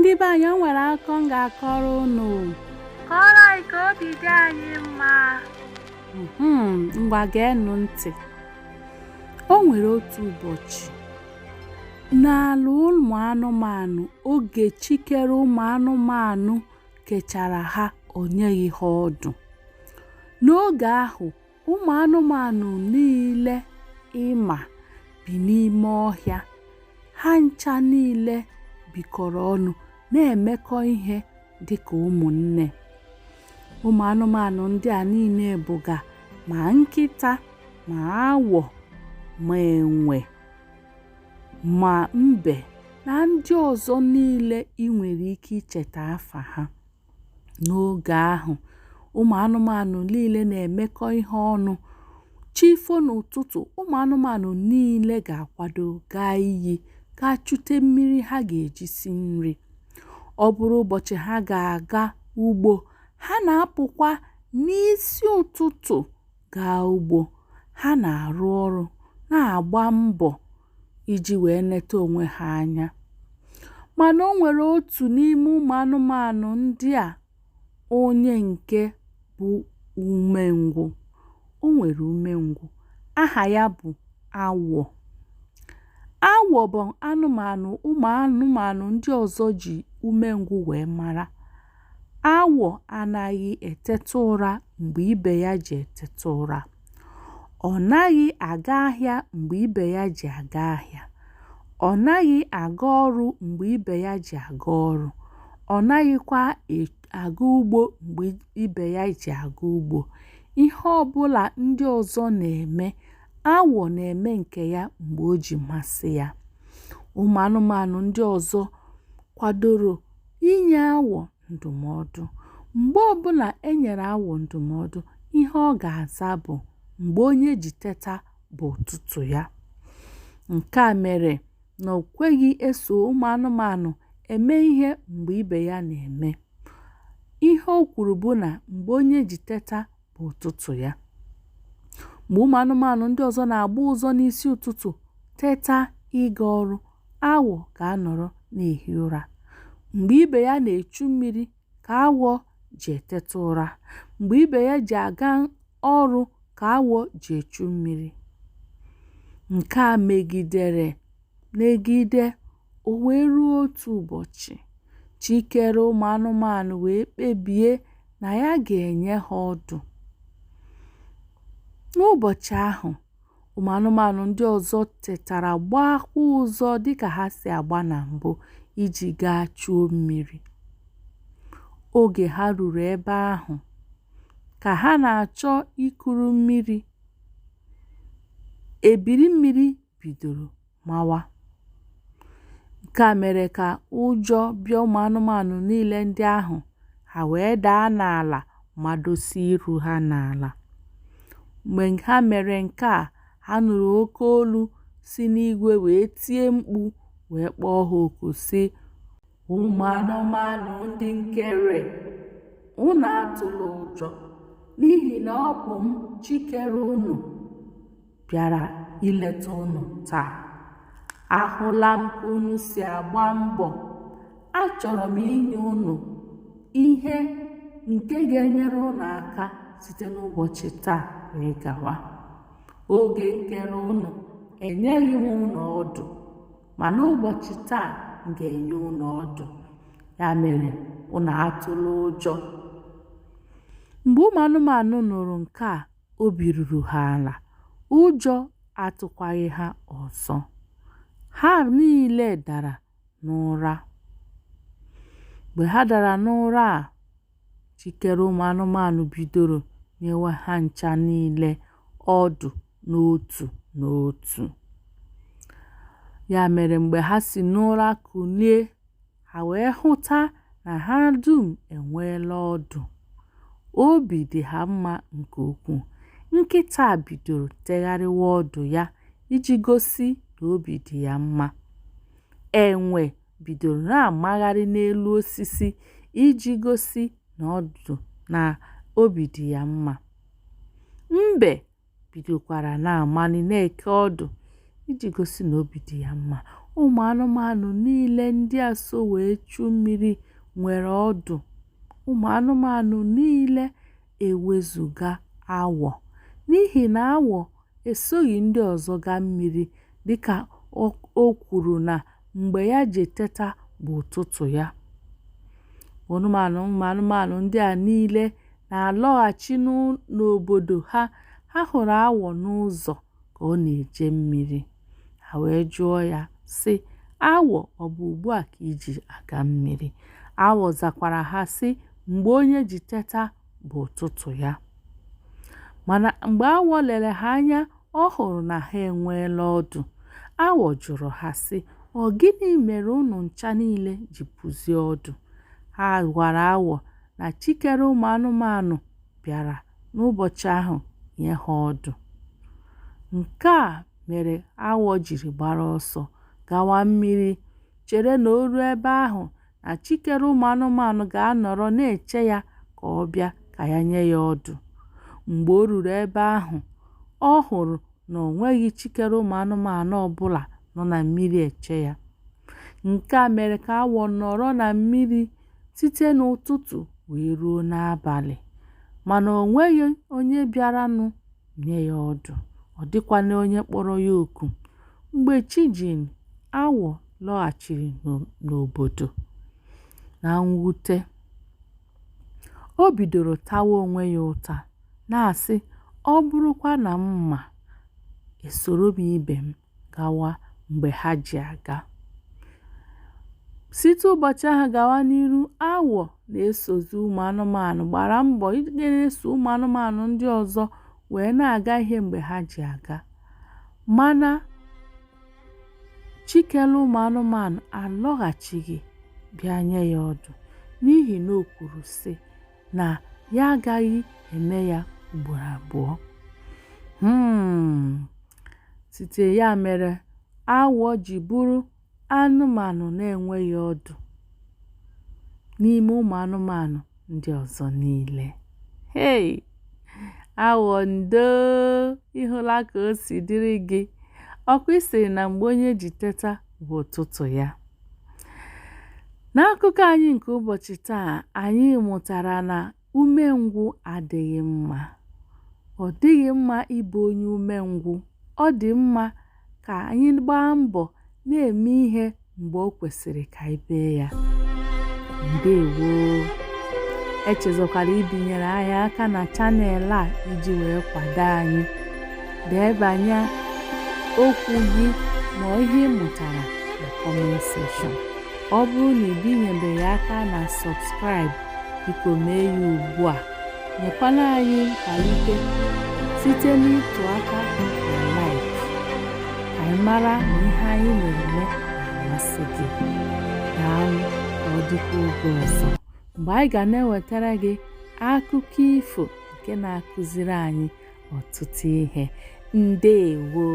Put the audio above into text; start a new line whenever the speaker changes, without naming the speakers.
Ndị be anyị, o nwere akụkọ m ga-akọrọ unu.
Kọrọ anyị ka obi dị anyị mma.
Ngwa geenụ ntị. O nwere otu ụbọchị n'ala ụmụ anụmanụ, oge chikere ụmụ anụmanụ kechara ha, o nyeghị ha ọdụ. N'oge ahụ, ụmụ anụmanụ niile ịma bi n'ime ọhịa, ha ncha niile bikọrọ ọnụ na-emekọ ihe dịka ụmụnne. Ụmụ anụmanụ ndị a niile bụga ma nkịta, ma awọ, ma enwe, ma mbe na ndị ọzọ niile ị nwere ike icheta afa ha. N'oge ahụ, ụmụ anụmanụ niile na-emekọ ihe ọnụ. Chifo n'ụtụtụ, ụmụ anụmanụ niile ga-akwado gaa iyi gaa chute mmiri ha ga-eji si nri. Ọ bụrụ ụbọchị ha ga-aga ugbo, ha na-apụkwa n'isi ụtụtụ gaa ugbo. Ha na-arụ ọrụ, na-agba mbọ iji wee neta onwe ha anya. Mana o nwere otu n'ime ụmụ anụmanụ ndị a, onye nke bụ umengwụ. O nwere umengwụ, aha ya bụ awọ. Awọ bụ ụmụ anụmanụ ndị ọzọ ji umengwụ wee mara. Awọ anaghị eteta ụra mgbe ibe ya ji eteta ụra. Ọ naghị aga ahịa mgbe ibe ya ji aga ahịa. Ọ naghị aga ọrụ mgbe ibe ya ji aga ọrụ. Ọ naghịkwa aga ugbo mgbe ibe ya ji aga ugbo. Ihe ọbụla ndị ọzọ na-eme, awọ na-eme nke ya mgbe o ji masị ya. Ụmụ anụmanụ ndị ọzọ kwadoro inye awọ ndụmọdụ. Mgbe ọbụla enyere awọ ndụmọdụ, ihe ọ ga-aza bụ mgbe onye ji teta bụ ụtụtụ ya. Nke a mere na o kweghị eso ụmụ anụmanụ eme ihe mgbe ibe ya na-eme. Ihe o kwuru bụ na mgbe onye ji teta bụ ụtụtụ ya. Mgbe ụmụ anụmanụ ndị ọzọ na-agba ụzọ n'isi ụtụtụ teta ịga ọrụ, awọ ga-anọrọ na-ehi ụra. Mgbe ibe ya na-echu mmiri ka awọ ji eteta ụra. Mgbe ibe ya ji aga ọrụ ka awọ ji echu mmiri. Nke a megide, o wee ruo otu ụbọchị, chikere ụmụ anụmanụ wee kpebie na ya ga-enye ha ọdụ. N'ụbọchị ahụ, ụmụ anụmanụ ndị ọzọ tetara gbakwa ụzọ dịka ha si agba na mbụ iji gaa chuo mmiri. Oge ha ruru ebe ahụ, ka ha na-achọ ikuru mmiri, ebili mmiri bidoro mawa. Nke a mere ka ụjọ bịa ụmụ anụmanụ niile ndị ahụ. Ha wee daa n'ala, madosi iru ha n'ala. Mgbe ha mere nke a, ha nụrụ oke olu si n'igwe wee tie mkpu wee kpọọ ha oku sị, ụmụ anụmanụ ndị nkere, unu atụla ụjọ, n'ihi na ọ bụ m chikere unu bịara ileta unu taa. Ahụla m ka unu si agba mbọ. Achọrọ m inye unu ihe nke ga-enyere unu aka site n'ụbọchị taa wee gawa. Oge nkere unu enyeghị m unu ọdụ, ma n'ụbọchị taa m ga-enye unu ọdụ. Ya mere, unu atụla ụjọ. Mgbe ụmụ anụmanụ nụrụ nke a, obi ruru ha ala. Ụjọ atụkwaghị ha ọzọ. Ha niile dara n'ụra. Mgbe ha dara n'ụra a, chikere ụmụ anụmanụ bidoro nyewe ha ncha niile ọdụ n'otu n'otu. Ya mere, mgbe ha si n'ụra kulie, ha wee hụta na ha dum enweela ọdụ. Obi dị ha mma nke ukwuu. Nkịta bidoro tegharịwa ọdụ ya iji gosi na obi dị ya mma. Enwe bidoro na-amagharị n'elu osisi iji gosi na obi dị ya mma. Mbe bidokwara na-amali na-eke ọdụ iji gosi na obi dị ya mma. ụmụ anụmanụ niile ndị a so wee chu mmiri nwere ọdụ. Ụmụ anụmanụ niile ewezuga awọ, n'ihi na awọ esoghị ndị ọzọ gaa mmiri, dịka o kwuru na mgbe ya ji teta bụ ụtụtụ ya. Ụmụ anụmanụ ndị a niile na-alọghachi n'obodo ha. Ha hụrụ awọ n'ụzọ ka ọ na-eje mmiri. Ha wee jụọ ya sị, awọ ọ bụ ugbu a ka iji aga mmiri? Awọ zakwara ha sị, mgbe onye ji teta bụ ụtụtụ ya. Mana mgbe awọ lere ha anya, ọ hụrụ na ha enweela ọdụ. Awọ jụrụ ha sị, ọ gịnị mere unu ncha niile ji pụzie ọdụ? Ha gwara awọ na chikere ụmụ anụmanụ bịara n'ụbọchị ahụ nye ha ọdụ. Nke a mere awọ jiri gbara ọsọ gawa mmiri, chere na o ruo ebe ahụ na chikere ụmụ anụmanụ ga-anọrọ na-eche ya ka ọ bịa ka ya nye ya ọdụ. Mgbe o ruru ebe ahụ, ọ hụrụ na o nweghị chikere ụmụ anụmanụ ọbụla nọ na mmiri eche ya. Nke a mere ka awọ nọrọ na mmiri site n'ụtụtụ wee ruo n'abalị, mana o nweghị onye bịaranụ nye ya ọdụ. Ọ dịkwana onye kpọrọ ya oku. Mgbe chi jiri, awọ lọghachiri n'obodo na mwute. O bidoro tawa onwe ya ụta, na-asị, ọ bụrụkwa na mma esoro m ibe m gawa mgbe ha ji aga. Site ụbọchị ahụ gawa n'iru, awọ na-esozi ụmụ anụmanụ, gbara mbọ na-eso ụmụ anụmanụ ndị ọzọ wee na-aga ihe mgbe ha ji aga. Mana chikere ụmụ anụmanụ alọghachighị bịa nye ya ọdụ, n'ihi na o kwuru sị na ya agaghị eme ya ugboro abụọ. Site ya mere awọ ji bụrụ anụmanụ na-enweghị ọdụ n'ime ụmụ anụmanụ ndị ọzọ niile. Awọ, ndo, ịhụla ka o si dịrị gị? Ọkwa ị sịrị na mgbe onye ji teta bụ ụtụtụ ya. N'akụkọ anyị nke ụbọchị taa, anyị mụtara na umengwụ adịghị mma. Ọ dịghị mma ịbụ onye umengwụ. Ọ dị mma ka anyị gbaa mbọ na-eme ihe mgbe o kwesịrị ka anyị mee ya. Ndewo. Echezokwala ibinyere anyị aka na chanel a iji wee kwado anyị. Debanye okwu gị ma ihe ị mụtara na comment section. Ọ bụrụ na ị binyebeghị aka na subscribe, biko mee ya ugbu a. Nyekwana anyị nkwalite site n'ịtụ aka na like, ka anyị mara na ihe anyị na-eme na-amasị gị. Daalụ. Ka ọ dịkwa oge ọzọ mgbe anyị ga na-ewetara gị akụkọ ifo nke na-akụziri anyị ọtụtụ ihe. Ndewo.